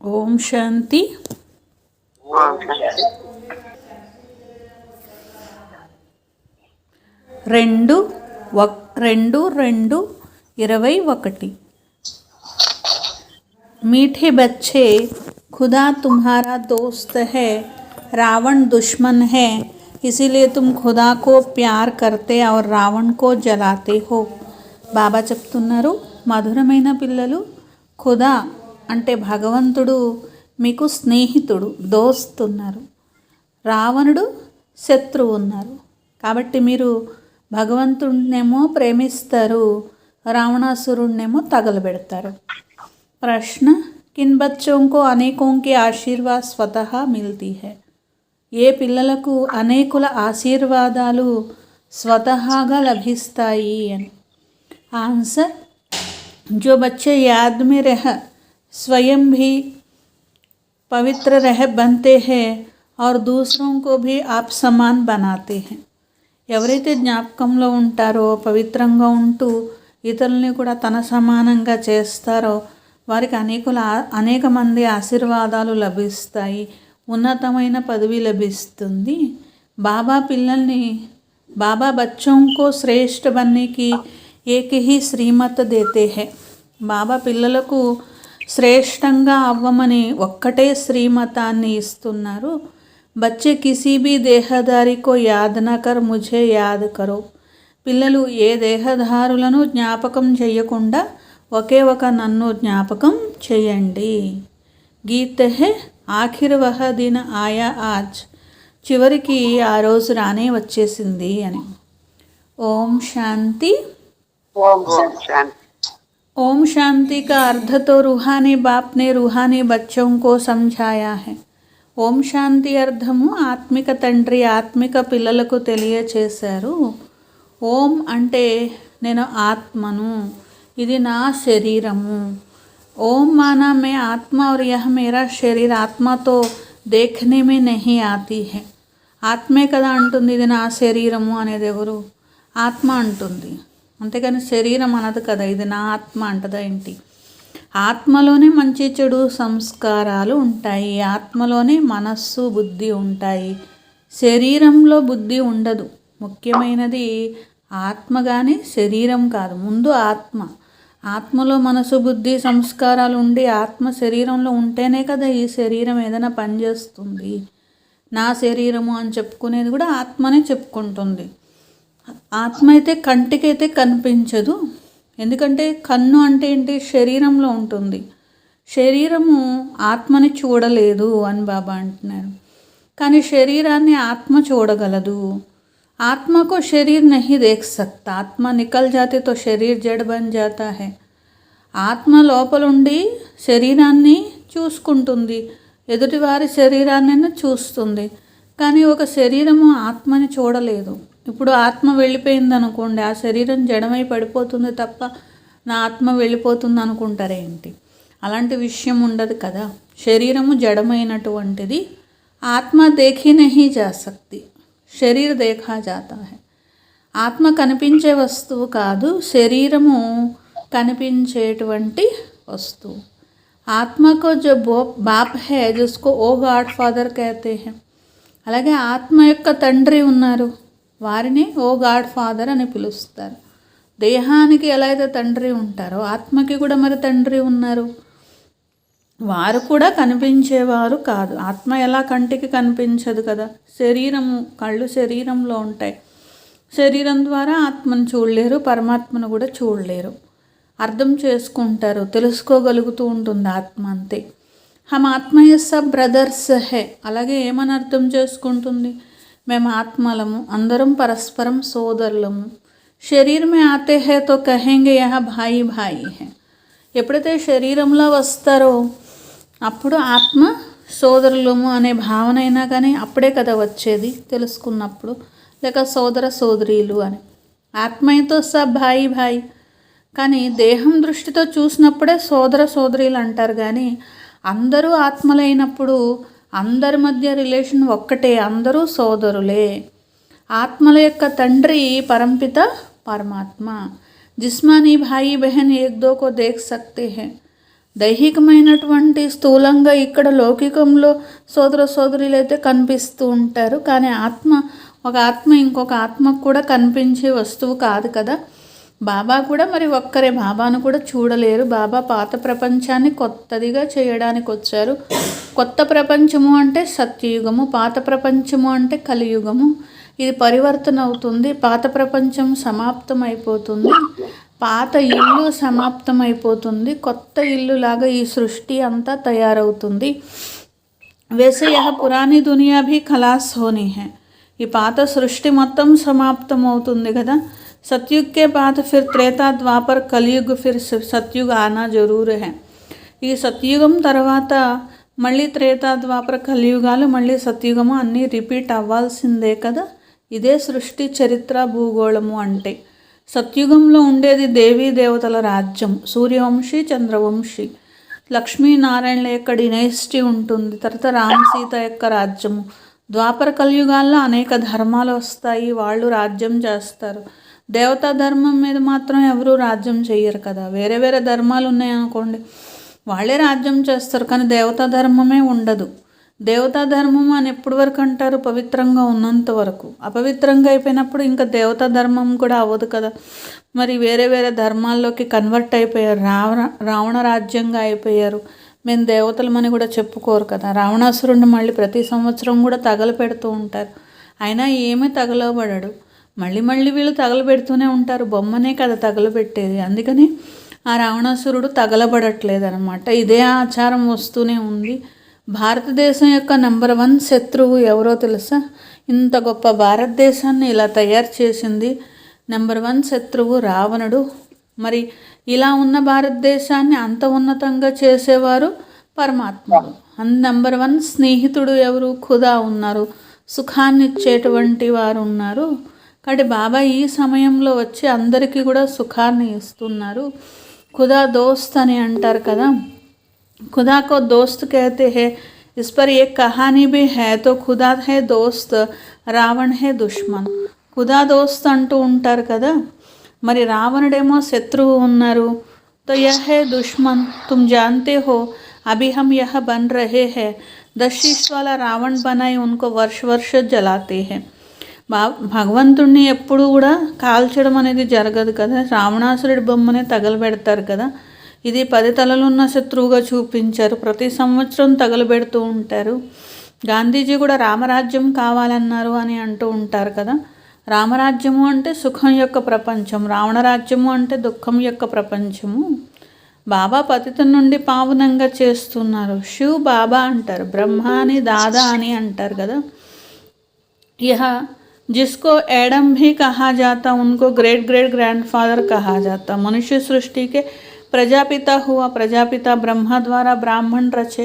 ఓం శాంతి. రెండు 2-2-21 मीठे बच्चे, खुदा तुम्हारा दोस्त है, रावण दुश्मन है, इसीलिए तुम खुदा को प्यार करते और रावण को जलाते हो. బాబా చెప్తున్నారు, మధురమైన పిల్లలు, ఖుదా అంటే భగవంతుడు మీకు స్నేహితుడు, దోస్త్ ఉన్నారు, రావణుడు శత్రువు ఉన్నారు. కాబట్టి మీరు భగవంతుడినేమో ప్రేమిస్తారు, రావణాసురుడినేమో తగలబెడతారు. ప్రశ్న, किन बच्चों को अनेकों के आशीर्वाद स्वतः मिलती है? ఏ పిల్లలకు అనేకుల ఆశీర్వాదాలు స్వతహాగా లభిస్తాయి అని. ఆన్సర్, जो बच्चे याद में रह स्वयं भी पवित्र रह बनते हैं और दूसरों को भी आप समान बनाते हैं. ఎవరైతే జ్ఞాపకంలో ఉంటారో, పవిత్రంగా ఉంటూ ఇతరుల్ని కూడా తన సమానంగా చేస్తారో వారికి అనేక మంది ఆశీర్వాదాలు లభిస్తాయి, ఉన్నతమైన పదవి లభిస్తుంది. బాబా పిల్లల్ని, బాబా बच्चों को श्रेष्ठ बनने की एक ही श्रीमत देते हैं. బాబా పిల్లలకు శ్రేష్టంగా అవ్వమని ఒక్కటే శ్రీమతాన్ని ఇస్తున్నారు. బచ్చే కిసీ భీ దేహదారి కో యాద్ నా కర్ ముఝే యాద్ కరో. పిల్లలు ఏ దేహదారులను జ్ఞాపకం చేయకుండా ఒకే ఒక నన్ను జ్ఞాపకం చేయండి. గీత హే ఆఖిర్ వహ దిన ఆయా ఆజ్. చివరికి ఆ రోజు రానే వచ్చేసింది అని. ఓం శాంతి. ओम शांति का अर्थ तो रूहानी बाप ने रूहानी बच्चों को समझाया है. ఓం శాంతి అర్థము ఆత్మిక తండ్రి ఆత్మిక పిల్లలకు తెలియచేశారు. ఓం అంటే నేను ఆత్మను, ఇది నా శరీరము. ఓం माना मैं आत्मा और यह मेरा शरीर आत्मा तो देखने में नहीं आती है. ఆత్మే కదా అంటుంది ఇది నా శరీరము అనేది. ఎవరు? ఆత్మ అంటుంది, అంతేకాని శరీరం అనదు కదా. ఇది నా ఆత్మ అంటదా ఏంటి? ఆత్మలోనే మంచి చెడు సంస్కారాలు ఉంటాయి, ఆత్మలోనే మనస్సు బుద్ధి ఉంటాయి, శరీరంలో బుద్ధి ఉండదు. ముఖ్యమైనది ఆత్మ కానీ శరీరం కాదు. ముందు ఆత్మ, ఆత్మలో మనసు బుద్ధి సంస్కారాలు ఉండి ఆత్మ శరీరంలో ఉంటేనే కదా ఈ శరీరం ఏదైనా పనిచేస్తుంది. నా శరీరము అని చెప్పుకునేది కూడా ఆత్మనే చెప్పుకుంటుంది. ఆత్మ అయితే కంటికైతే కనిపించదు, ఎందుకంటే కన్ను అంటే ఏంటి? శరీరంలో ఉంటుంది. శరీరము ఆత్మని చూడలేదు అని బాబా అంటున్నారు. కానీ శరీరాన్ని ఆత్మ చూడగలదు. आत्मा को शरीर नहीं देख सकता. आत्मा निकल जाते तो शरीर जड़ बन जाता है. ఆత్మ లోపలుండి శరీరాన్ని చూసుకుంటుంది, ఎదుటివారి శరీరాన్ని చూస్తుంది, కానీ ఒక శరీరము ఆత్మని చూడలేదు. ఇప్పుడు ఆత్మ వెళ్ళిపోయింది అనుకోండి, ఆ శరీరం జడమై పడిపోతుంది తప్ప నా ఆత్మ వెళ్ళిపోతుంది అనుకుంటారేంటి? అలాంటి విషయం ఉండదు కదా. శరీరము జడమైనటువంటిది. ఆత్మ దేఖీ నహీ జా సక్తి, శరీర దేఖా జాతా హై. ఆత్మ కనిపించే వస్తువు కాదు, శరీరము కనిపించేటువంటి వస్తువు. ఆత్మకు జో బాప్ హై జిస్కో ఓ గాడ్ ఫాదర్ కహతే హై. అలాగే ఆత్మ యొక్క తండ్రి ఉన్నారు, వారిని ఓ గాడ్ ఫాదర్ అని పిలుస్తారు. దేహానికి ఎలా అయితే తండ్రి ఉంటారో ఆత్మకి కూడా మరి తండ్రి ఉన్నారు. వారు కూడా కనిపించేవారు కాదు. ఆత్మ ఎలా కంటికి కనిపించదు కదా. శరీరము, కళ్ళు శరీరంలో ఉంటాయి. శరీరం ద్వారా ఆత్మను చూడలేరు, పరమాత్మను కూడా చూడలేరు. అర్థం చేసుకుంటారు, తెలుసుకోగలుగుతూ ఉంటుంది ఆత్మ, అంతే. హమ్ ఆత్మయ సబ్ బ్రదర్స్ హే. అలాగే ఏమని అర్థం చేసుకుంటుంది? మేము ఆత్మలము, అందరం పరస్పరం సోదరులము. శరీర్ మే ఆతే హై తో కహెంగే యహ భాయి భాయి హై. ఎప్పుడైతే శరీరంలో వస్తారో అప్పుడు ఆత్మ సోదరులము అనే భావన అయినా కానీ అప్పుడే కదా వచ్చేది, తెలుసుకున్నప్పుడు. లేక సోదర సోదరీలు అని. ఆత్మతో సబ్ భాయి భాయి, కానీ దేహం దృష్టితో చూసినప్పుడే సోదర సోదరీలు అంటారు. కానీ అందరూ ఆత్మలైనప్పుడు అందరి మధ్య రిలేషన్ ఒక్కటే, అందరూ సోదరులే. ఆత్మల యొక్క తండ్రి పరంపిత పరమాత్మ. जिस्मानी भाई बहन एक दो को देख सकते हैं, దైహికమైనటువంటి స్థూలంగా ఇక్కడ లౌకికంలో సోదర సోదరులు అయితే కనిపిస్తూ ఉంటారు, కానీ ఒక ఆత్మ ఇంకొక ఆత్మకు కూడా కనిపించే వస్తువు కాదు కదా. బాబా కూడా మరి ఒక్కరే బాబాను కూడా చూడలేరు. బాబా పాత ప్రపంచాన్ని కొత్తదిగా చేయడానికి వచ్చారు. కొత్త ప్రపంచము అంటే సత్యయుగము, పాత ప్రపంచము అంటే కలియుగము. ఇది పరివర్తన అవుతుంది. పాత ప్రపంచం సమాప్తం అయిపోతుంది, పాత ఇల్లు సమాప్తం అయిపోతుంది, కొత్త ఇల్లులాగా ఈ సృష్టి అంతా తయారవుతుంది. वैसे यह पुरानी दुनिया भी खलास होनी है. ఈ పాత సృష్టి మొత్తం సమాప్తం అవుతుంది కదా. सतयुग के बाद फिर त्रेता द्वापर कलयुग फिर सतयुग आना जरूर है. ఈ సత్యుగం తర్వాత మళ్ళీ త్రేతా ద్వాపర కలియుగాలు మళ్ళీ సత్యుగము అన్నీ రిపీట్ అవ్వాల్సిందే కదా. ఇదే సృష్టి చరిత్ర భూగోళము అంటే. సత్యుగంలో ఉండేది దేవీ దేవతల రాజ్యం, సూర్యవంశీ చంద్రవంశీ, లక్ష్మీనారాయణల యొక్క డినైస్టీ ఉంటుంది. తర్వాత రామ్ సీత యొక్క రాజ్యము. ద్వాపర కలియుగాల్లో అనేక ధర్మాలు వస్తాయి, వాళ్ళు రాజ్యం చేస్తారు. దేవతా ధర్మం మీద మాత్రం ఎవరు రాజ్యం చెయ్యరు కదా. వేరే వేరే ధర్మాలు ఉన్నాయనుకోండి, వాళ్ళే రాజ్యం చేస్తారు, కానీ దేవతా ధర్మమే ఉండదు. దేవతా ధర్మం అని ఎప్పటి వరకు అంటారు? పవిత్రంగా ఉన్నంత వరకు. అపవిత్రంగా అయిపోయినప్పుడు ఇంకా దేవతా ధర్మం కూడా అవ్వదు కదా. మరి వేరే వేరే ధర్మాల్లోకి కన్వర్ట్ అయిపోయారు, రావణ రాజ్యంగా అయిపోయారు. మేము దేవతలమని కూడా చెప్పుకోరు కదా. రావణాసురుడిని మళ్ళీ ప్రతి సంవత్సరం కూడా తగలపెడుతూ ఉంటారు, అయినా ఏమీ తగలబడడు. మళ్ళీ మళ్ళీ వీళ్ళు తగలబెడుతూనే ఉంటారు, బొమ్మనే కదా తగలబెట్టేది. అందుకని ఆ రావణాసురుడు తగలబడట్లేదు అనమాట. ఇదే ఆచారం వస్తూనే ఉంది. భారతదేశం యొక్క నెంబర్ 1 శత్రువు ఎవరో తెలుసా? ఇంత గొప్ప భారతదేశాన్ని ఇలా తయారు చేసింది నెంబర్ 1 శత్రువు రావణుడు. మరి ఇలా ఉన్న భారతదేశాన్ని అంత ఉన్నతంగా చేసేవారు పరమాత్ముడు. నెంబర్ 1 స్నేహితుడు ఎవరు? ఖుదా ఉన్నారు, సుఖాన్ని ఇచ్చేటువంటి వారు ఉన్నారు. కాబట్టి బాబా ఈ సమయంలో వచ్చి అందరికీ కూడా సుఖాన్ని ఇస్తున్నారు. ఖుదా దోస్త్ అని అంటారు కదా. खुदा को दोस्त कहते हैं. इस पर एक कहानी भी है. तो खुदा है दोस्त, రావణ है दुश्मन. ఖుదా దోస్త్ అంటూ ఉంటారు కదా. మరి రావణుడేమో శత్రువు ఉన్నారు. तो यह है दुश्मन. तुम जानते हो अभी हम यह बन रहे हैं. 10 शीश वाला रावण बनाई उनको वर्ष वर्ष जलाते हैं. భగవంతుడిని ఎప్పుడు కూడా కాల్చడం అనేది జరగదు కదా. రావణాసురుడి బొమ్మనే తగలబెడతారు కదా. ఇది 10 తలలున్న శత్రువుగా చూపించారు. ప్రతి సంవత్సరం తగలబెడుతూ ఉంటారు. గాంధీజీ కూడా రామరాజ్యం కావాలన్నారు అని అంటూ ఉంటారు కదా. రామరాజ్యము అంటే సుఖం యొక్క ప్రపంచం, రావణరాజ్యము అంటే దుఃఖం యొక్క ప్రపంచము. బాబా పతిత నుండి పావనంగా చేస్తున్నారు. శివ్ బాబా అంటారు, బ్రహ్మ అని దాదా అని అంటారు కదా. यह जिसको एडम भी कहा जाता उनको ग्रेट ग्रेट ग्रैंडफादर कहा जाता. मनुष्य सृष्टि के ప్రజాపిత హువా. ప్రజాపిత బ్రహ్మ ద్వారా బ్రాహ్మణ్ రచే.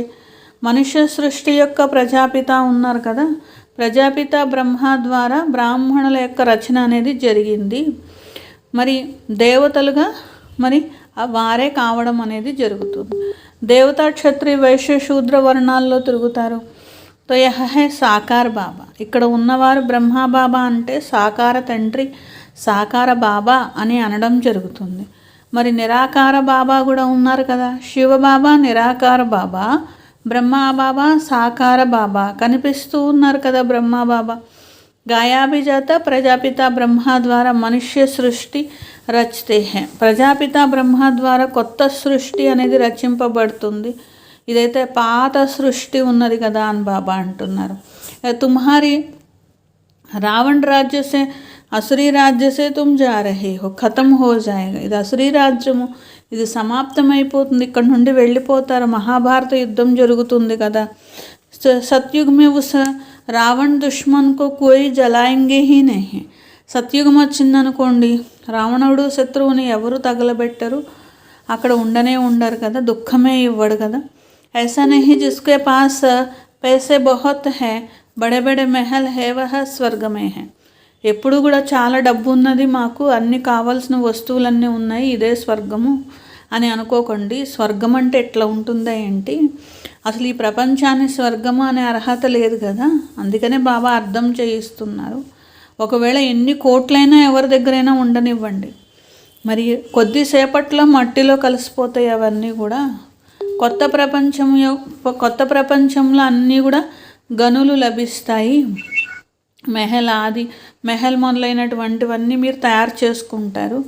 మనుష్య సృష్టి యొక్క ప్రజాపిత ఉన్నారు కదా. ప్రజాపిత బ్రహ్మ ద్వారా బ్రాహ్మణుల యొక్క రచన అనేది జరిగింది. మరి దేవతలుగా మరి వారే కావడం అనేది జరుగుతుంది. దేవతా క్షత్రియ వైశ్య శూద్ర వర్ణాల్లో తిరుగుతారు. తో యహ హై సాకార్ బాబా. ఇక్కడ ఉన్నవారు బ్రహ్మ బాబా అంటే సాకార తండ్రి, సాకార బాబా అని అనడం జరుగుతుంది. మరి నిరాకార బాబా కూడా ఉన్నారు కదా. శివబాబా నిరాకార బాబా, బ్రహ్మా బాబా సాకార బాబా కనిపిస్తూ ఉన్నారు కదా. బ్రహ్మా బాబా గాయాభిజాత ప్రజాపిత బ్రహ్మ ద్వారా మనుష్య సృష్టి రచితే హే. ప్రజాపిత బ్రహ్మ ద్వారా కొత్త సృష్టి అనేది రచింపబడుతుంది. ఇదైతే పాత సృష్టి ఉన్నది కదా అని బాబా అంటున్నారు. తుమ్హారి రావణ రాజ్య సే అసురీ రాజ్య సే తుమ్ జా రహే హో, ఖతం హో జాయేగా. ఇది అసురీ రాజ్యము, ఇది సమాప్తమైపోతుంది, ఇక్కడ నుండి వెళ్ళిపోతారు. మహాభారత యుద్ధం జరుగుతుంది కదా. సత్యుగ్ మే ఉస్ రావణ్ దుష్మన్ కో కోయి జలాయింగే హీ నహీ. సత్యుగం వచ్చిందనుకోండి, రావణుడు శత్రువుని ఎవరు తగలబెట్టరు, అక్కడ ఉండనే ఉండరు కదా, దుఃఖమే ఇవ్వడు కదా. ऐसा नहीं जिसके पास पैसे बहुत है बड़े बड़े महल है वह स्वर्ग में है. ఎప్పుడు కూడా చాలా డబ్బు ఉన్నది, మాకు అన్ని కావాల్సిన వస్తువులన్నీ ఉన్నాయి, ఇదే స్వర్గము అని అనుకోకండి. స్వర్గం అంటే ఎట్లా ఉంటుందా ఏంటి? అసలు ఈ ప్రపంచాన్ని స్వర్గము అనే అర్హత లేదు కదా. అందుకనే బాబా అర్థం చేయిస్తున్నారు. ఒకవేళ ఎన్ని కోట్లైనా ఎవరి దగ్గరైనా ఉండనివ్వండి, మరి కొద్దిసేపట్లో మట్టిలో కలిసిపోతాయి అవన్నీ కూడా. కొత్త ప్రపంచంలో అన్నీ కూడా గనులు లభిస్తాయి. మెహల్ మొదలైనటువంటివన్నీ మీరు తయారు చేసుకుంటారు.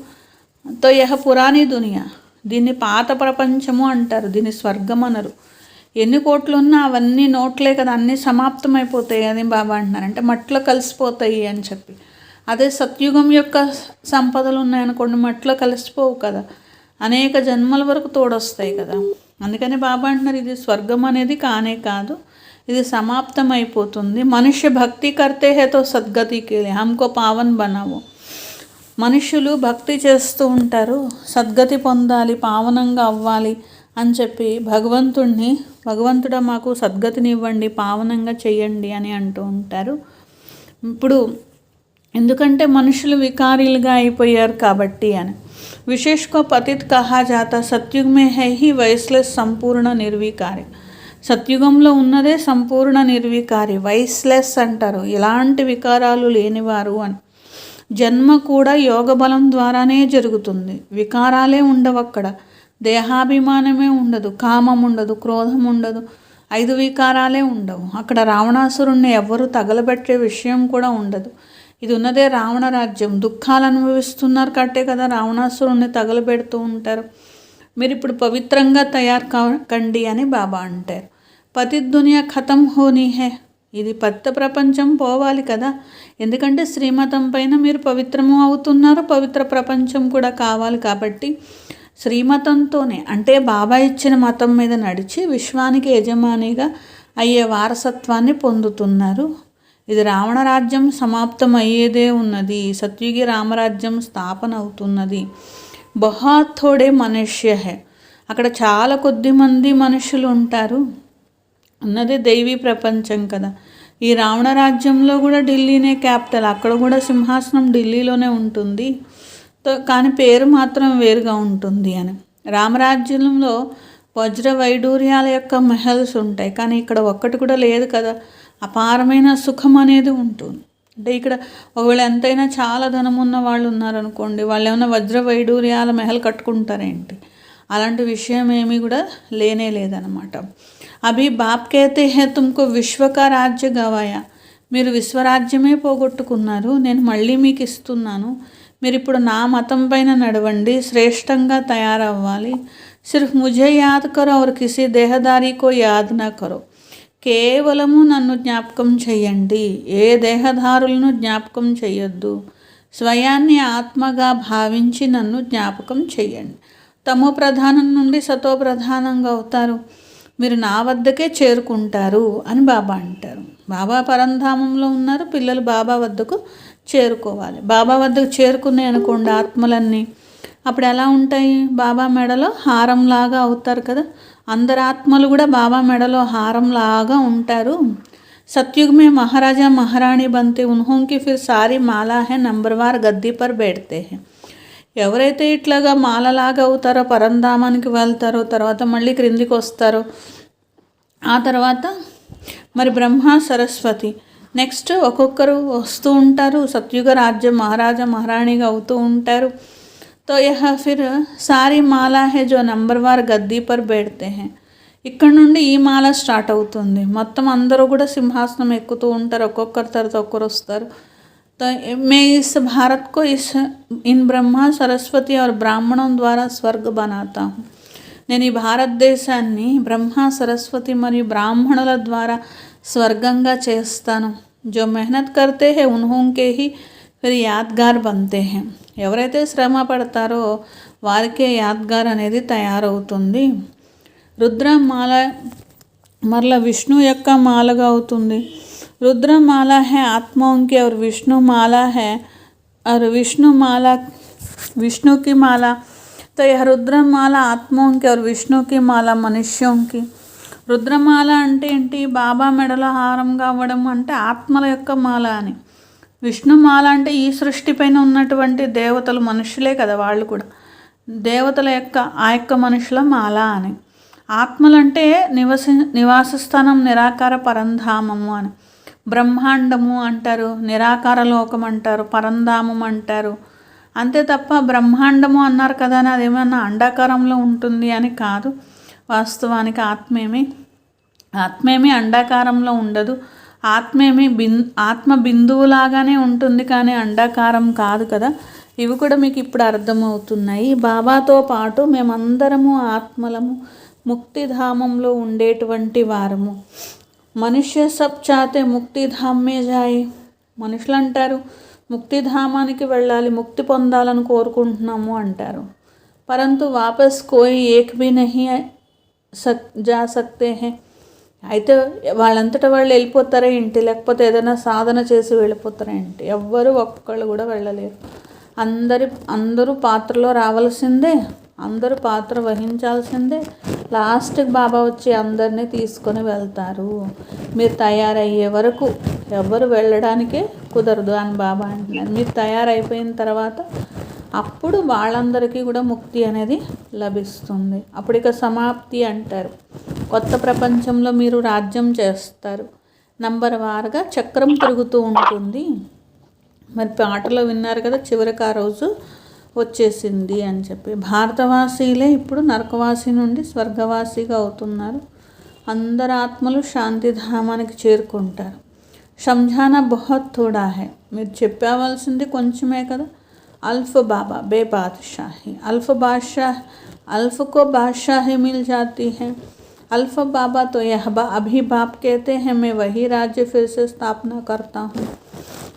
తో యహ పురాణి దునియా, దీన్ని పాత ప్రపంచము అంటారు, దీన్ని స్వర్గం అనరు. ఎన్ని కోట్లు ఉన్నా అవన్నీ నోట్లే కదా, అన్నీ సమాప్తమైపోతాయి అని బాబా అంటున్నారు. అంటే మట్టిలో కలిసిపోతాయి అని చెప్పి. అదే సత్యుగం యొక్క సంపదలు ఉన్నాయనుకోండి, మట్టిలో కలిసిపోవు కదా, అనేక జన్మల వరకు తోడొస్తాయి కదా. అందుకని బాబా అంటున్నారు ఇది స్వర్గం అనేది కానే కాదు, ఇది సమాప్తం అయిపోతుంది. మనుష్య భక్తి కర్తే హేతో సద్గతికి హమ్కో పావన్ బనావో. మనుషులు భక్తి చేస్తూ ఉంటారు, సద్గతి పొందాలి, పావనంగా అవ్వాలి అని చెప్పి భగవంతుడా మాకు సద్గతిని ఇవ్వండి, పావనంగా చెయ్యండి అని అంటూ ఉంటారు. ఇప్పుడు ఎందుకంటే మనుషులు వికారీలుగా అయిపోయారు కాబట్టి అని. విశేషకో పతిత్ కహా జాతా సత్యుగ్ మే హై హీ వైస్లెస్ సంపూర్ణ నిర్వికారి. సత్యుగంలో ఉన్నదే సంపూర్ణ నిర్వికారి, వైస్లెస్ అంటారు, ఎలాంటి వికారాలు లేనివారు అని. జన్మ కూడా యోగ బలం ద్వారానే జరుగుతుంది. వికారాలే ఉండవు అక్కడ, దేహాభిమానమే ఉండదు, కామం ఉండదు, క్రోధం ఉండదు, 5 వికారాలే ఉండవు. అక్కడ రావణాసురుణ్ణి ఎవ్వరూ తగలబెట్టే విషయం కూడా ఉండదు. ఇది ఉన్నదే రావణ రాజ్యం, దుఃఖాలు అనుభవిస్తున్నారు కట్టే కదా రావణాసురుణ్ణి తగలబెడుతూ ఉంటారు. మీరు ఇప్పుడు పవిత్రంగా తయారు కండి అని బాబా అంటారు. పతి దునియా ఖతం హోనీ హే, ఇది పత్త ప్రపంచం పోవాలి కదా, ఎందుకంటే శ్రీమతం పైన మీరు పవిత్రము అవుతున్నారు, పవిత్ర ప్రపంచం కూడా కావాలి కాబట్టి శ్రీమతంతోనే, అంటే బాబా ఇచ్చిన మతం మీద నడిచి విశ్వానికి యజమానిగా అయ్యే వారసత్వాన్ని పొందుతున్నారు. ఇది రావణరాజ్యం సమాప్తం అయ్యేదే ఉన్నది, సత్యుగి రామరాజ్యం స్థాపన అవుతున్నది. బహుత్ థోడే మనుష్య హే, అక్కడ చాలా కొద్ది మంది మనుషులు ఉంటారు. ఉన్నదే దైవీ ప్రపంచం కదా. ఈ రావణ రాజ్యంలో కూడా ఢిల్లీనే క్యాపిటల్, అక్కడ కూడా సింహాసనం ఢిల్లీలోనే ఉంటుంది, కానీ పేరు మాత్రం వేరుగా ఉంటుంది అని. రామరాజ్యంలో వజ్ర వైడూర్యాల యొక్క మెహల్స్ ఉంటాయి, కానీ ఇక్కడ ఒక్కటి కూడా లేదు కదా. అపారమైన సుఖం అనేది ఉంటుంది. అంటే ఇక్కడ ఒకవేళ ఎంతైనా చాలా ధనం ఉన్న వాళ్ళు ఉన్నారనుకోండి, వాళ్ళు ఏమైనా వజ్ర వైడూర్యాల మెహల్ కట్టుకుంటారేంటి, అలాంటి విషయం ఏమీ కూడా లేనే లేదనమాట. అభి బాప్ కేతే హే తుమ్కో విశ్వకా రాజ్య గవాయా, మీరు విశ్వరాజ్యమే పోగొట్టుకున్నారు, నేను మళ్ళీ మీకు ఇస్తున్నాను, మీరు ఇప్పుడు నా మతం పైన నడవండి, శ్రేష్టంగా తయారవ్వాలి. సిర్ఫ్ ముఝే యాద్ కరో और किसी దేహదారీ కో యాద్ నా కరో, కేవలము నన్ను జ్ఞాపకం చెయ్యండి, ఏ దేహదారులను జ్ఞాపకం చెయ్యొద్దు. స్వయాన్ని ఆత్మగా భావించి నన్ను జ్ఞాపకం చెయ్యండి. తమో ప్రధానం నుండి సతో ప్రధానంగా అవుతారు, మీరు నా వద్దకే చేరుకుంటారు అని బాబా అంటారు. బాబా పరంధామంలో ఉన్నారు, పిల్లలు బాబా వద్దకు చేరుకోవాలి. బాబా వద్దకు చేరుకున్నాయి అనుకోండి ఆత్మలన్నీ, అప్పుడు ఎలా ఉంటాయి, బాబా మెడలో హారంలాగా అవుతారు కదా. అందరు ఆత్మలు కూడా బాబా మెడలో హారంలాగా ఉంటారు. सतयुग में महाराजा महारानी बनते उन्हों की फिर सारी माला है नंबरवार गद्दी पर बैठते हैं. ఎవరైతే ఇట్లాగా మాలలాగా అవుతారో పరంధామానికి వెళ్తారో తర్వాత మళ్ళీ క్రిందికి వస్తారో ఆ తర్వాత మరి బ్రహ్మ సరస్వతి నెక్స్ట్ ఒక్కొక్కరు వస్తూ ఉంటారు. సత్యుగ రాజ్యం మహారాజా మహారాణిగా అవుతూ ఉంటారు. तो यह फिर सारी माला है जो नंबरवार गद्दी पर बैठते हैं. ఇక్కడ నుండి ఈ మాల స్టార్ట్ అవుతుంది. మొత్తం అందరూ కూడా సింహాసనం ఎక్కుతూ ఉంటారు, ఒక్కొక్కరి తర్వాత ఒక్కరు వస్తారు. तो मैं इस भारत को इन ब्रह्मा सरस्वती और ब्राह्मणों द्वारा स्वर्ग बनाता हूँ. నేను ఈ భారతదేశాన్ని బ్రహ్మ సరస్వతి మరియు బ్రాహ్మణుల ద్వారా స్వర్గంగా చేస్తాను. जो मेहनत करते हैं उन्हों के ही फिर यादगार बनते हैं. ఎవరైతే శ్రమ పడతారో వారికే యాద్గార్ అనేది తయారవుతుంది. రుద్రమాల మరలా విష్ణు యొక్క మాలగా అవుతుంది. रुद्रमाला है आत्माओं की और विष्णु माला है और विष्णु की माला. तो यह रुद्रमाला आत्माओं की और विष्णु की माला मनुष्यों की. రుద్రమాల అంటే ఏంటి, బాబా మెడలో హారంగా అవ్వడం అంటే ఆత్మల యొక్క మాల అని. విష్ణుమాల అంటే ఈ సృష్టిపైన ఉన్నటువంటి దేవతలు మనుషులే కదా, వాళ్ళు కూడా దేవతల యొక్క ఆ యొక్క మనుషుల మాల అని. ఆత్మలంటే నివాస స్థానం నిరాకార పరంధామము అని. బ్రహ్మాండము అంటారు, నిరాకార లోకం అంటారు, పరంధామం అంటారు. అంతే తప్ప బ్రహ్మాండము అన్నారు కదా అని అదేమన్నా అండాకారంలో ఉంటుంది అని కాదు. వాస్తవానికి ఆత్మేమి అండాకారంలో ఉండదు. ఆత్మ బిందువులాగానే ఉంటుంది, కానీ అండాకారం కాదు కదా. ఇవి కూడా మీకు ఇప్పుడు అర్థమవుతున్నాయి. బాబాతో పాటు మేమందరము ఆత్మలము, ముక్తిధామంలో ఉండేటువంటి వారము. మనుష్య సబ్ చాతే ముక్తిధామ్ మే జాయే. మనుషులు అంటారు ముక్తిధామానికి వెళ్ళాలి, ముక్తి పొందాలని కోరుకుంటున్నాము అంటారు. పరంతు వాపస్ కోయి ఏక్ భీ నహీ జా సక్తే హై. అయితే వాళ్ళంతటా వాళ్ళు వెళ్ళిపోతారా ఏంటి, లేకపోతే ఏదైనా సాధన చేసి వెళ్ళిపోతారా ఏంటి? ఎవ్వరు ఒక్కళ్ళు కూడా వెళ్ళలేరు. అందరూ పాత్రలో రావాల్సిందే, అందరూ పాత్ర వహించాల్సిందే. లాస్ట్కి బాబా వచ్చి అందరినీ తీసుకొని వెళ్తారు. మీరు తయారయ్యే వరకు ఎవరు వెళ్ళడానికే కుదరదు అని బాబా అంటున్నారు. మీరు తయారైపోయిన తర్వాత అప్పుడు వాళ్ళందరికీ కూడా ముక్తి అనేది లభిస్తుంది. అప్పుడు ఇక సమాప్తి అంటారు. కొత్త ప్రపంచంలో మీరు రాజ్యం చేస్తారు. నంబర్ వారుగా చక్రం తిరుగుతూ ఉంటుంది. మరి పాటలో విన్నారు కదా, చివరికి ఆ రోజు వచ్చేసింది అని చెప్పి. భారతవాసీలే ఇప్పుడు నరకవాసి నుండి స్వర్గవాసిగా అవుతున్నారు. అందరు ఆత్మలు శాంతిధామానికి చేరుకుంటారు. సంజానా బహుత్ థోడా హై. మీరు చెప్పవలసింది కొంచెమే కదా. अल्फ बाबा बेबादशाही, अल्फ को बादशाही मिल जाती है. अल्फ बाबा तो यह अभी बाप कहते हैं मैं वही राज्य फिर से स्थापना करता हूँ.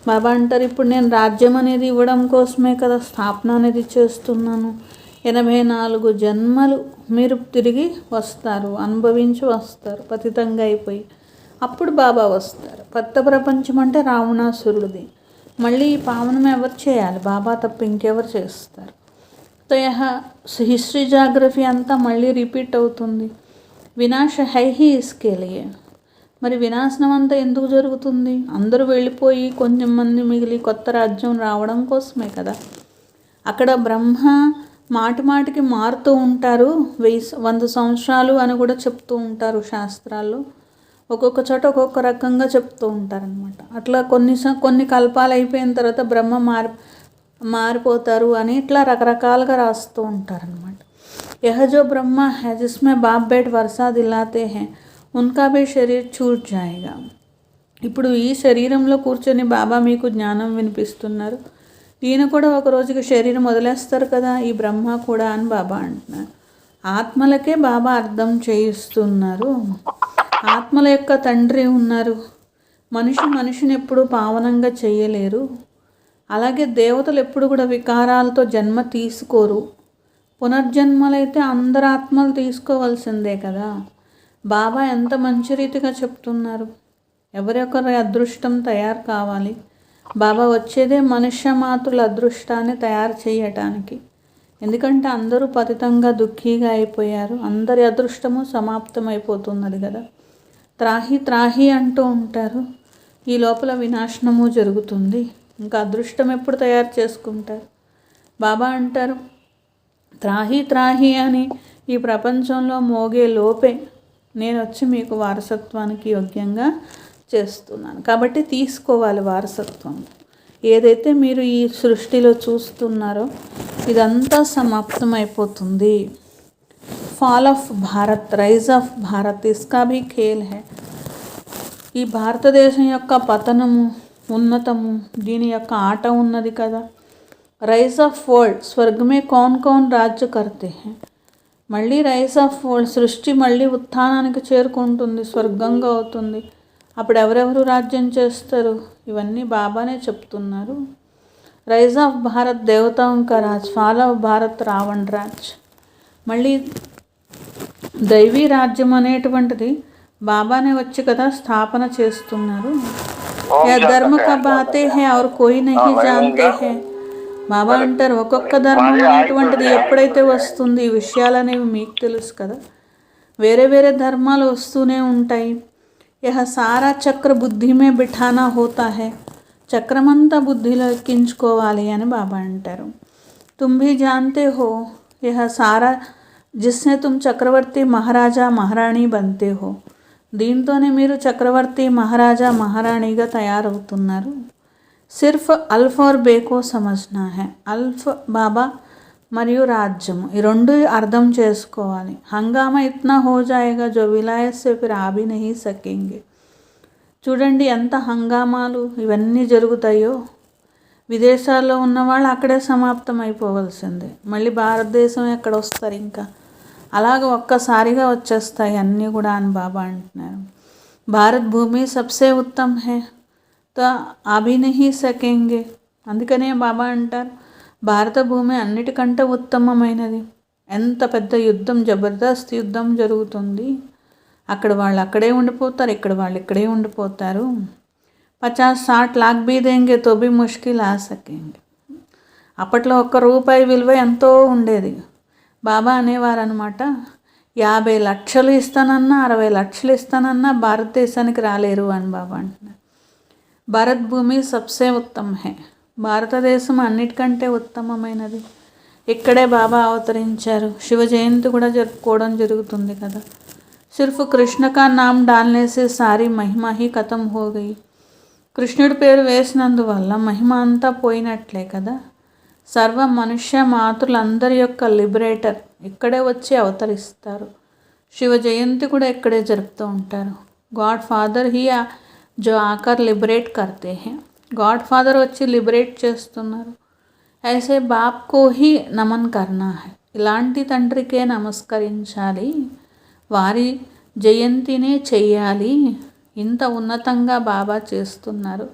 బాబా అంటారు ఇప్పుడు నేను రాజ్యం అనేది ఇవ్వడం కోసమే కదా స్థాపన అనేది చేస్తున్నాను. 84 జన్మలు మీరు తిరిగి వస్తారు, అనుభవించి వస్తారు పతితంగా అయిపోయి. అప్పుడు బాబా వస్తారు. కొత్త ప్రపంచం అంటే రావణాసురుడిది. మళ్ళీ ఈ పావనం ఎవరు చేయాలి? బాబా తప్ప ఇంకెవరు చేస్తారు? తో యహ హిస్టరీ జాగ్రఫీ అంతా మళ్ళీ రిపీట్ అవుతుంది. వినాశ హై హీ ఇస్కే లియే. మరి వినాశనం అంతా ఎందుకు జరుగుతుంది? అందరూ వెళ్ళిపోయి కొంచెం మంది మిగిలి కొత్త రాజ్యం రావడం కోసమే కదా. అక్కడ బ్రహ్మ మాటికి మారుతూ ఉంటారు. 100 సంవత్సరాలు అని కూడా చెప్తూ ఉంటారు శాస్త్రాల్లో. ఒక్కొక్క చోట ఒక్కొక్క రకంగా చెప్తూ ఉంటారనమాట. అట్లా కొన్ని కల్పాలు అయిపోయిన తర్వాత బ్రహ్మ మారిపోతారు అని ఇట్లా రకరకాలుగా రాస్తూ ఉంటారనమాట. యహ జో బ్రహ్మ హై జిస్మే బాప్ బేట్ వర్షా దిలాతే హై ఉన్కా భీ శరీర్ छूट जाएगा. ఇప్పుడు ఈ శరీరంలో కూర్చొని బాబా మీకు జ్ఞానం వినిపిస్తున్నారు. ఈయన కూడా ఒక రోజుకి శరీరం వదిలేస్తారు కదా, ఈ బ్రహ్మ కూడా అని బాబా అంటున్నారు. ఆత్మలకే బాబా అర్థం చేయిస్తున్నారు. ఆత్మల యొక్క తండ్రి ఉన్నారు. మనిషిని ఎప్పుడు పావనంగా చేయలేరు. అలాగే దేవతలు ఎప్పుడు కూడా వికారాలతో జన్మ తీసుకోరు. పునర్జన్మలైతే అందరు ఆత్మలు తీసుకోవాల్సిందే కదా. బాబా ఎంత మంచి రీతిగా చెప్తున్నారు. ఎవరొకరి అదృష్టం తయారు కావాలి. బాబా వచ్చేదే మనుష్య మాతృల అదృష్టాన్ని తయారు చేయటానికి. ఎందుకంటే అందరూ పతితంగా దుఃఖీగా అయిపోయారు. అందరి అదృష్టము సమాప్తమైపోతున్నది కదా. త్రాహి అంటూ ఉంటారు. ఈ లోపల వినాశనము జరుగుతుంది. ఇంకా అదృష్టం ఎప్పుడు తయారు చేసుకుంటారు? బాబా అంటారు త్రాహి అని ఈ ప్రపంచంలో మోగే లోపే నేను వచ్చి మీకు వారసత్వానికి యోగ్యంగా చేస్తున్నాను. కాబట్టి తీసుకోవాలి వారసత్వం. ఏదైతే మీరు ఈ సృష్టిలో చూస్తున్నారో ఇదంతా సమాప్తమైపోతుంది. Fall of Bharat, rise of Bharat ఇస్కా భీ ఖేల్ హై. ఈ భారతదేశం యొక్క పతనము, ఉన్నతము, దీని యొక్క ఆట ఉన్నది కదా. రైజ్ ఆఫ్ వరల్డ్, స్వర్గమే కౌన్ రాజ్య కర్తే హై. మళ్ళీ రైజ్ ఆఫ్ వరల్డ్, సృష్టి మళ్ళీ ఉత్థానానికి చేరుకుంటుంది, స్వర్గంగా అవుతుంది. అప్పుడు ఎవరెవరు రాజ్యం చేస్తారు? ఇవన్నీ బాబానే చెప్తున్నారు. రైజ్ ఆఫ్ భారత్ దేవతాओं का राज, ఫాల్ ఆఫ్ భారత్ రావణ్ రాజ్. మళ్ళీ దైవీ రాజ్యం అనేటువంటిది బాబానే వచ్చి కదా స్థాపన చేస్తున్నారు. యా ధర్మ కా బాతే హై ఔర్ కోయి నహీ జాన్తే హై. బాబా అంటారు ఒక్కొక్క ధర్మం అనేటువంటిది ఎప్పుడైతే వస్తుంది, ఈ విషయాలనేవి మీకు తెలుసు కదా. వేరే వేరే ధర్మాలు వస్తూనే ఉంటాయి. యహ సారా చక్ర బుద్ధిమే బిఠానా హోతా హై. చక్రమంతా బుద్ధిలో ఎక్కించుకోవాలి అని బాబా అంటారు. తుమ్ భీ జాన్తే హో యహ సారా జిస్సే తుమ్ చక్రవర్తి మహారాజా మహారాణి బంతే హో. దీంతోనే మీరు చక్రవర్తి మహారాజా మహారాణిగా తయారవుతున్నారు. సిర్ఫ్ అల్ఫ్ और బే కో సమజ్నా హై. అల్ఫ్ బాబా మరియు రాజ్యము, ఈ రెండు అర్థం చేసుకోవాలి. హంగామా ఇత్నా హో జాయేగా జో విలాయత్ సే ఫిర్ ఆ భీ నహీ సకేంగే. చూడండి ఎంత హంగామాలు ఇవన్నీ జరుగుతాయో. విదేశాల్లో ఉన్నవాళ్ళు అక్కడే సమాప్తం అయిపోవలసిందే. మళ్ళీ భారతదేశం ఎక్కడ వస్తారు ఇంకా? అలాగ ఒక్కసారిగా వచ్చేస్తాయి అన్నీ కూడా అని బాబా అంటున్నారు. భారత్ భూమి సబ్సే ఉత్తమ్ హే తో ఆ భీ నహీ సకేంగే. అందుకనే బాబా అంటారు భారత భూమి అన్నిటికంటే ఉత్తమమైనది. ఎంత పెద్ద యుద్ధం, జబర్దస్త్ యుద్ధం జరుగుతుంది. అక్కడ వాళ్ళు అక్కడే ఉండిపోతారు, ఇక్కడ వాళ్ళు ఇక్కడే ఉండిపోతారు. 50-60 లాఖ్ భీ దేంగే తో భీ ముష్కిల్ ఆ సకేంగే. అప్పట్లో ₹1 విలువ ఎంతో ఉండేది. బాబా అనేవారు అనమాట, 50 లక్షలు ఇస్తానన్నా 60 లక్షలు ఇస్తానన్నా భారతదేశానికి రాలేరు అని బాబా అంటున్నారు. భారత్ భూమి సబ్సే ఉత్తమ్ హే. భారతదేశం అన్నిటికంటే ఉత్తమమైనది. ఇక్కడే బాబా అవతరించారు. శివ జయంతి కూడా జరుపుకోవడం జరుగుతుంది కదా. సిర్ఫ్ కృష్ణ కా నామ్ డాల్నే సే సారీ మహిమ హీ ఖతం హో గయి. కృష్ణుడి పేరు వేసినందువల్ల మహిమ అంతా పోయినట్లే కదా. సర్వ మనుష్య మాతృలందరి యొక్క లిబరేటర్ ఇక్కడే వచ్చి అవతరిస్తారు. శివ జయంతి కూడా ఇక్కడే జరుపుతూ ఉంటారు. గాడ్ ఫాదర్ హీ జో ఆకర్ లిబరేట్ కర్తే హే. గాడ్ ఫాదర్ వచ్చి లిబరేట్ చేస్తున్నారు. ఐసే బాప్కో హీ నమన్ కర్నా హై. ఇలాంటి తండ్రికే నమస్కరించాలి, వారి జయంతినే చెయ్యాలి. ఇంత ఉన్నతంగా బాబా చేస్తున్నారు.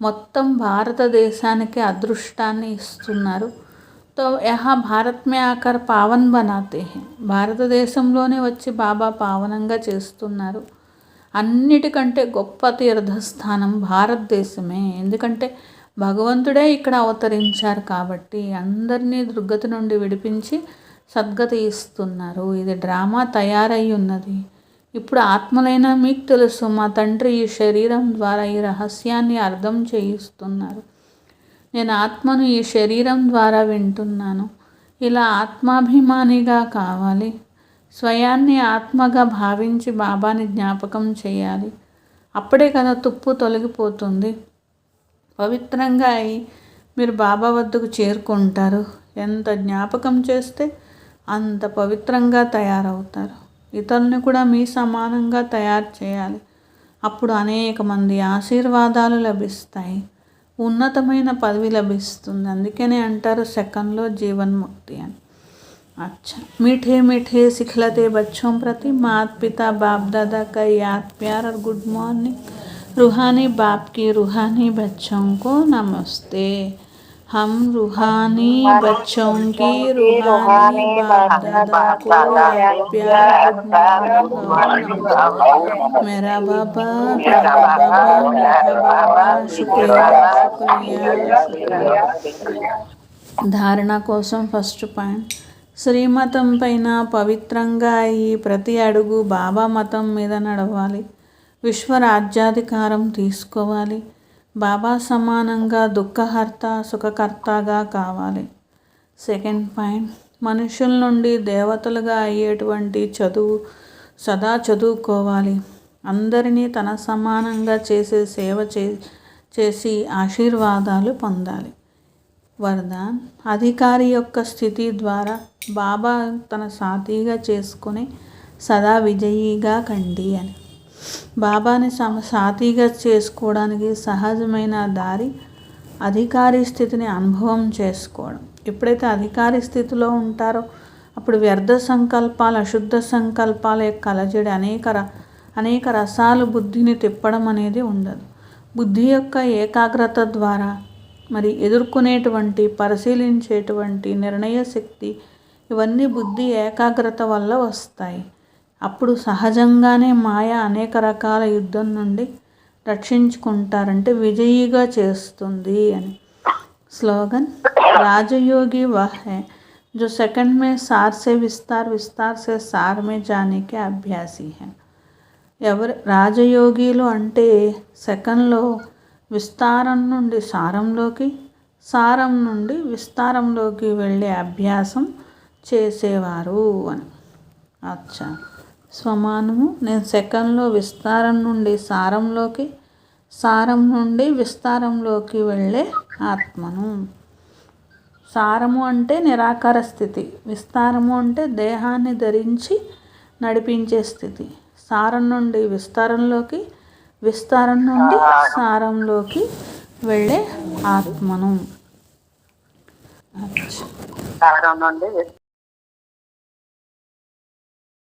మొత్తం భారతదేశానికి అదృష్టాన్ని ఇస్తున్నారు. తో యహా భారత్ మే ఆకర్ పావన్ బనాతే హే. భారతదేశంలోనే వచ్చి బాబా పావనంగా చేస్తున్నారు. అన్నిటికంటే గొప్ప తీర్థస్థానం భారతదేశమే. ఎందుకంటే భగవంతుడే ఇక్కడ అవతరించారు కాబట్టి అందరినీ దుర్గతి నుండి విడిపించి సద్గతి ఇస్తున్నారు. ఇది డ్రామా తయారై ఉన్నది. ఇప్పుడు ఆత్మలైనా మీకు తెలుసు, మా తండ్రి ఈ శరీరం ద్వారా ఈ రహస్యాన్ని అర్థం చేయిస్తున్నారు. నేను ఆత్మను ఈ శరీరం ద్వారా వింటున్నాను. ఇలా ఆత్మాభిమానిగా కావాలి. స్వయాన్ని ఆత్మగా భావించి బాబాని జ్ఞాపకం చేయాలి. అప్పుడే కదా తుప్పు తొలగిపోతుంది. పవిత్రంగా అయి మీరు బాబా వద్దకు చేరుకుంటారు. ఎంత జ్ఞాపకం చేస్తే అంత పవిత్రంగా తయారవుతారు. ఇతరులను కూడా మీ సమానంగా తయారు చేయాలి. అప్పుడు అనేక మంది ఆశీర్వాదాలు లభిస్తాయి. ఉన్నతమైన పదవి లభిస్తుంది. అందుకనే అంటారు సెకండ్లో జీవన్ముక్తి అని. अच्छा, मीठे मीठे सिखलाते बच्चों प्रति माता पिता बाप दादा का याद प्यार और गुड मॉर्निंग. रूहानी बाप की रूहानी बच्चों को नमस्ते. हम रूहानी बच्चों की रूहानी बाप दादा को याद प्यार गुड मॉर्निंग और नमस्ते. मेरा बाबा प्यारा बाबा मीठा बाबा, शुक्रिया शुक्रिया शुक्रिया. धारणा కోసం ఫస్ట్ పాయింట్, శ్రీమతం పైన పవిత్రంగా అయి ప్రతి అడుగు బాబా మతం మీద నడవాలి. విశ్వరాజ్యాధికారం తీసుకోవాలి. బాబా సమానంగా దుఃఖహర్త సుఖకర్తగా కావాలి. సెకండ్ పాయింట్, మనుషుల నుండి దేవతలుగా అయ్యేటువంటి చదువు సదా చదువుకోవాలి. అందరినీ తన సమానంగా చేసే సేవ చేసి ఆశీర్వాదాలు పొందాలి. వరదాన్, అధికారి యొక్క స్థితి ద్వారా బాబా తన సాథీగా చేసుకుని సదా విజయీగా కండి అని. బాబాని సాథీగా చేసుకోవడానికి సహజమైన దారి అధికారి స్థితిని అనుభవం చేసుకోవడం. ఎప్పుడైతే అధికారి స్థితిలో ఉంటారో అప్పుడు వ్యర్థ సంకల్పాలు, అశుద్ధ సంకల్పాల యొక్క అలజడి, అనేక రసాలు బుద్ధిని తిప్పడం అనేది ఉండదు. బుద్ధి యొక్క ఏకాగ్రత ద్వారా మరి ఎదుర్కొనేటువంటి, పరిశీలించేటువంటి నిర్ణయ శక్తి, ఇవన్నీ బుద్ధి ఏకాగ్రత వల్ల వస్తాయి. అప్పుడు సహజంగానే మాయ అనేక రకాల యుద్ధం నుండి రక్షించుకుంటారంటే విజయీగా చేస్తుంది అని. స్లోగన్, రాజయోగి వహ్ హై जो सेकंड में सार से विस्तार, विस्तार से सार में जाने के अभ्यासी है. ఎవరు రాజయోగిలు అంటే సెకండ్లో విస్తారం నుండి సారంలోకి, సారం నుండి విస్తారంలోకి వెళ్ళే అభ్యాసం చేసేవారు అని. అచ్చా, స్వమానము, నేను సెకండ్లో విస్తారం నుండి సారంలోకి, సారం నుండి విస్తారంలోకి వెళ్ళే ఆత్మను. సారము అంటే నిరాకార స్థితి, విస్తారము అంటే దేహాన్ని ధరించి నడిపించే స్థితి. సారం నుండి విస్తారంలోకి, విస్తారం నుండి సారంలోకి వెళ్ళే ఆత్మను. సారం నుండి